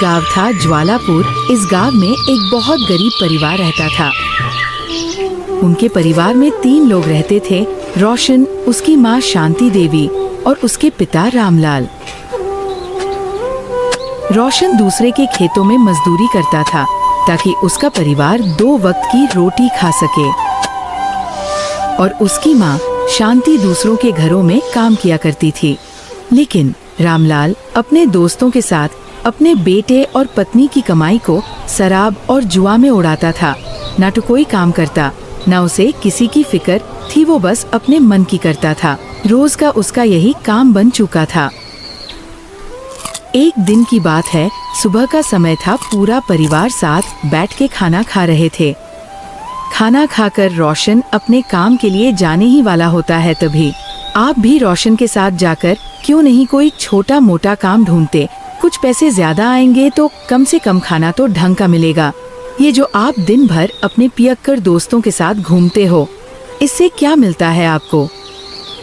गांव था ज्वालापुर। इस गांव में एक बहुत गरीब परिवार रहता था। उनके परिवार में 3 लोग रहते थे, रोशन, उसकी माँ शांति देवी और उसके पिता रामलाल। रोशन दूसरे के खेतों में मजदूरी करता था ताकि उसका परिवार 2 वक्त की रोटी खा सके, और उसकी माँ शांति दूसरों के घरों में काम किया करती थी। लेकिन रामलाल अपने दोस्तों के साथ अपने बेटे और पत्नी की कमाई को शराब और जुआ में उड़ाता था। न तो कोई काम करता, न उसे किसी की फिक्र थी, वो बस अपने मन की करता था। रोज का उसका यही काम बन चुका था। एक दिन की बात है, सुबह का समय था। पूरा परिवार साथ बैठ के खाना खा रहे थे। खाना खाकर रोशन अपने काम के लिए जाने ही वाला होता है। तभी आप भी रोशन के साथ जाकर क्यों नहीं कोई छोटा मोटा काम ढूंढते। कुछ पैसे ज्यादा आएंगे तो कम से कम खाना तो ढंग का मिलेगा। ये जो आप दिन भर अपने पियक्कर दोस्तों के साथ घूमते हो, इससे क्या मिलता है आपको?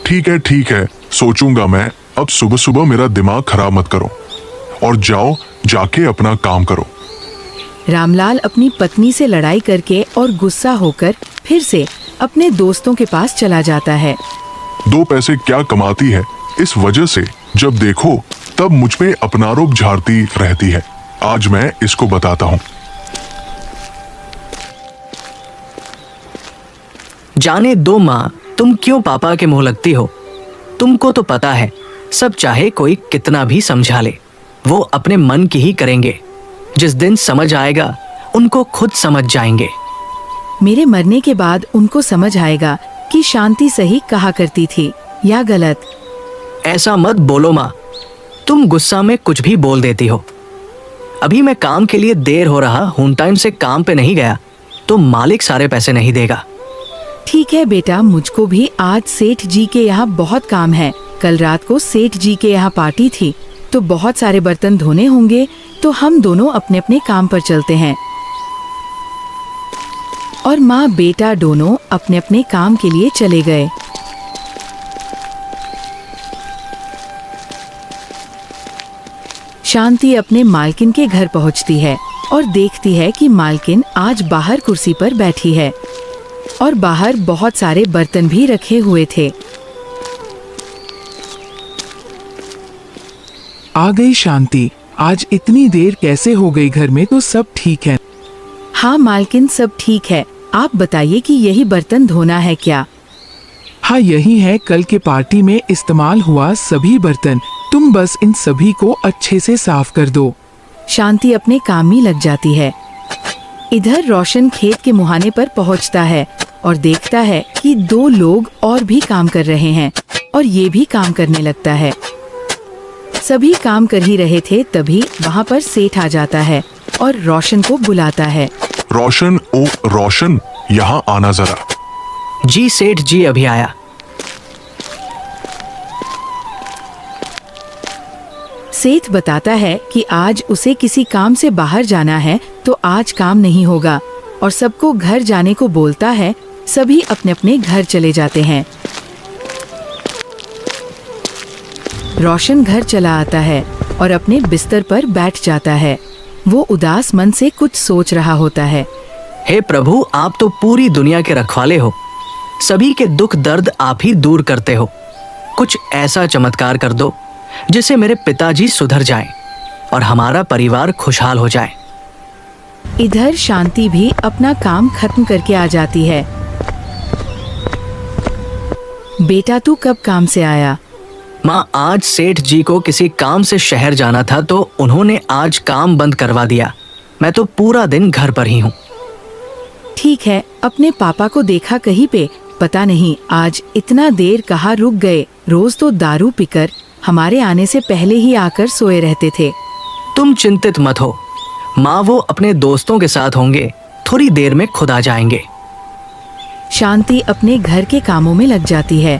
ठीक है, सोचूंगा मैं। अब सुबह सुबह मेरा दिमाग खराब मत करो और जाओ जाके अपना काम करो। रामलाल अपनी पत्नी से लड़ाई करके और गुस्सा होकर फिर से अपने दोस्तों के पास चला जाता है। 2 पैसे क्या कमाती है, इस वजह से जब देखो तब मुझ पे अपना आरोप झाड़ती रहती है। आज मैं इसको बताता हूँ। जाने दो माँ, तुम क्यों पापा के मुंह लगती हो? तुमको तो पता है, सब चाहे कोई कितना भी समझा ले, वो अपने मन की ही करेंगे। जिस दिन समझ आएगा उनको खुद समझ जाएंगे। मेरे मरने के बाद उनको समझ आएगा कि शांति सही कहा करती थी या गलत। ऐसा मत बोलो माँ, तुम गुस्सा में कुछ भी बोल देती हो। अभी मैं काम के लिए देर हो रहा हूँ, टाइम से काम पे नहीं गया तो मालिक सारे पैसे नहीं देगा। ठीक है बेटा, मुझको भी आज सेठ जी के यहाँ बहुत काम है। कल रात को सेठ जी के यहाँ पार्टी थी तो बहुत सारे बर्तन धोने होंगे, तो हम दोनों अपने अपने काम पर चलते हैं। और माँ बेटा दोनों अपने अपने काम के लिए चले गए। शांति अपने मालकिन के घर पहुंचती है और देखती है कि मालकिन आज बाहर कुर्सी पर बैठी है और बाहर बहुत सारे बर्तन भी रखे हुए थे। आ गई शांति, आज इतनी देर कैसे हो गई? घर में तो सब ठीक है? हाँ मालकिन, सब ठीक है। आप बताइए कि यही बर्तन धोना है क्या? हाँ यही है, कल के पार्टी में इस्तेमाल हुआ सभी बर्तन। तुम बस इन सभी को अच्छे से साफ कर दो। शांति अपने काम में लग जाती है। इधर रोशन खेत के मुहाने पर पहुंचता है और देखता है कि 2 लोग और भी काम कर रहे हैं और ये भी काम करने लगता है। सभी काम कर ही रहे थे, तभी वहाँ पर सेठ आ जाता है और रोशन को बुलाता है। रोशन, ओ रोशन, यहाँ आना जरा। जी सेठ जी, अभी आया। सेठ बताता है कि आज उसे किसी काम से बाहर जाना है तो आज काम नहीं होगा और सबको घर जाने को बोलता है। सभी अपने अपने घर चले जाते हैं। रोशन घर चला आता है और अपने बिस्तर पर बैठ जाता है। वो उदास मन से कुछ सोच रहा होता है। हे प्रभु, आप तो पूरी दुनिया के रखवाले हो। सभी के दुख दर्द आप ही दूर करते हो। कुछ ऐसा चमत्कार कर दो जिससे मेरे पिताजी सुधर जाएं और हमारा परिवार खुशहाल हो जाए। इधर शांति भी अपना काम खत्म करके आ जाती है। बेटा, तू कब काम से आया? माँ, आज सेठ जी को किसी काम से शहर जाना था तो उन्होंने आज काम बंद करवा दिया। मैं तो पूरा दिन घर पर ही हूँ। ठीक है, अपने पापा को देखा कहीं पे? पता नहीं आज इतना देर कहाँ रुक गए। रोज तो दारू पीकर हमारे आने से पहले ही आकर सोए रहते थे। तुम चिंतित मत हो माँ, वो अपने दोस्तों के साथ होंगे, थोड़ी देर में खुद आ जाएंगे। शांति अपने घर के कामों में लग जाती है।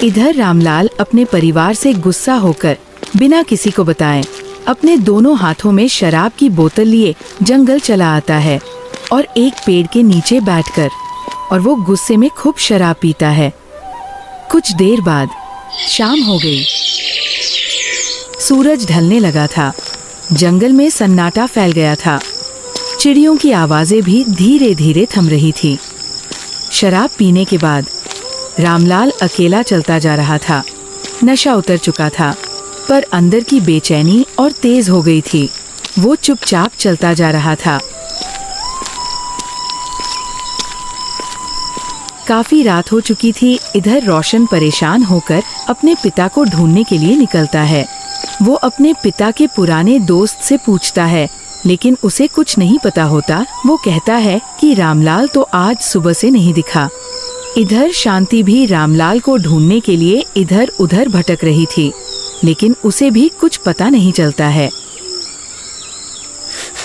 इधर रामलाल अपने परिवार से गुस्सा होकर बिना किसी को बताए अपने दोनों हाथों में शराब की बोतल लिए जंगल चला आता है और एक पेड़ के नीचे बैठकर और वो गुस्से में खूब शराब पीता है। कुछ देर बाद शाम हो गई। सूरज ढलने लगा था। जंगल में सन्नाटा फैल गया था। चिड़ियों की आवाजें भी धीरे धीरे थम रही थी। शराब पीने के बाद रामलाल अकेला चलता जा रहा था। नशा उतर चुका था, पर अंदर की बेचैनी और तेज हो गई थी। वो चुपचाप चलता जा रहा था। काफी रात हो चुकी थी। इधर रोशन परेशान होकर अपने पिता को ढूंढने के लिए निकलता है। वो अपने पिता के पुराने दोस्त से पूछता है, लेकिन उसे कुछ नहीं पता होता। वो कहता है कि रामलाल तो आज सुबह से नहीं दिखा। इधर शांति भी रामलाल को ढूंढने के लिए इधर उधर भटक रही थी, लेकिन उसे भी कुछ पता नहीं चलता है।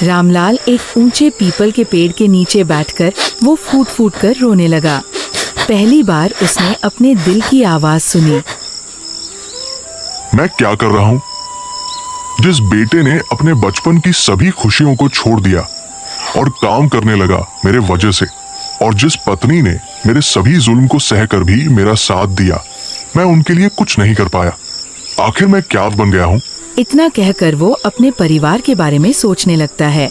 रामलाल एक ऊंचे पीपल के पेड़ के नीचे बैठकर वो फूट फूट कर रोने लगा। पहली बार उसने अपने दिल की आवाज सुनी। मैं क्या कर रहा हूँ? जिस बेटे ने अपने बचपन की सभी खुशियों को छोड़ दिया और काम करने लगा मेरे वजह से, और जिस पत्नी ने मेरे सभी जुल्म को सहकर भी मेरा साथ दिया, मैं उनके लिए कुछ नहीं कर पाया। आखिर मैं क्या बन गया हूँ? इतना कहकर वो अपने परिवार के बारे में सोचने लगता है।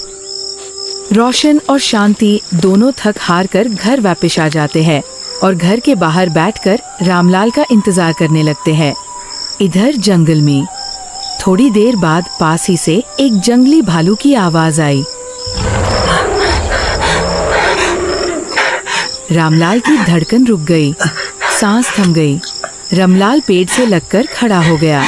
रोशन और शांति दोनों थक हार कर घर वापस आ जाते हैं और घर के बाहर बैठकर रामलाल का इंतजार करने लगते हैं। इधर जंगल में थोड़ी देर बाद पास ही से एक जंगली भालू की आवाज आई। रामलाल की धड़कन रुक गई, सांस थम गई। रामलाल पेड़ से लगकर खड़ा हो गया।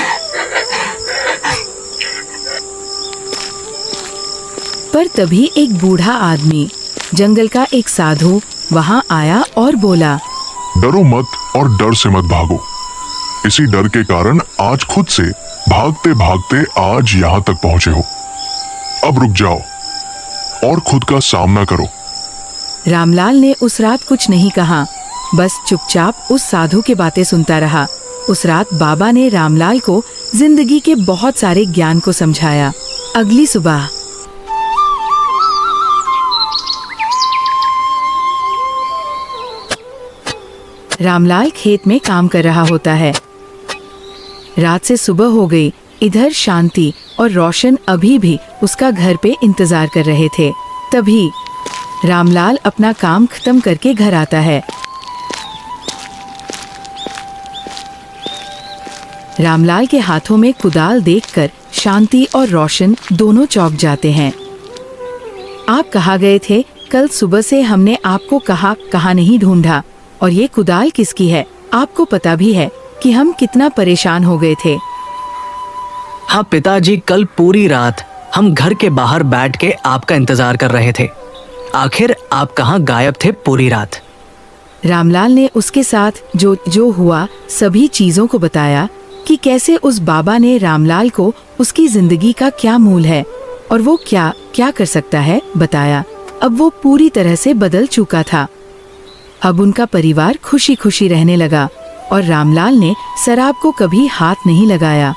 पर तभी एक बूढ़ा आदमी, जंगल का एक साधु, वहां आया और बोला, डरो मत और डर से मत भागो। इसी डर के कारण आज खुद से भागते भागते आज यहाँ तक पहुँचे हो। अब रुक जाओ और खुद का सामना करो। रामलाल ने उस रात कुछ नहीं कहा, बस चुपचाप उस साधु की बातें सुनता रहा। उस रात बाबा ने रामलाल को जिंदगी के बहुत सारे ज्ञान को समझाया। अगली सुबह रामलाल खेत में काम कर रहा होता है। रात से सुबह हो गई। इधर शांति और रोशन अभी भी उसका घर पे इंतजार कर रहे थे। तभी रामलाल अपना काम खत्म करके घर आता है। रामलाल के हाथों में कुदाल देखकर शांति और रोशन दोनों चौंक जाते हैं। आप कहाँ गए थे? कल सुबह से हमने आपको कहाँ नहीं ढूंढा। और ये कुदाल किसकी है? आपको पता भी है कि हम कितना परेशान हो गए थे। हाँ पिताजी, कल पूरी रात हम घर के बाहर बैठ के आपका इंतजार कर रहे थे। आखिर आप कहाँ गायब थे पूरी रात? रामलाल ने उसके साथ जो हुआ सभी चीजों को बताया कि कैसे उस बाबा ने रामलाल को उसकी जिंदगी का क्या मूल है और वो क्या क्या कर सकता है बताया। अब वो पूरी तरह से बदल चुका था। अब उनका परिवार खुशी खुशी रहने लगा और रामलाल ने शराब को कभी हाथ नहीं लगाया।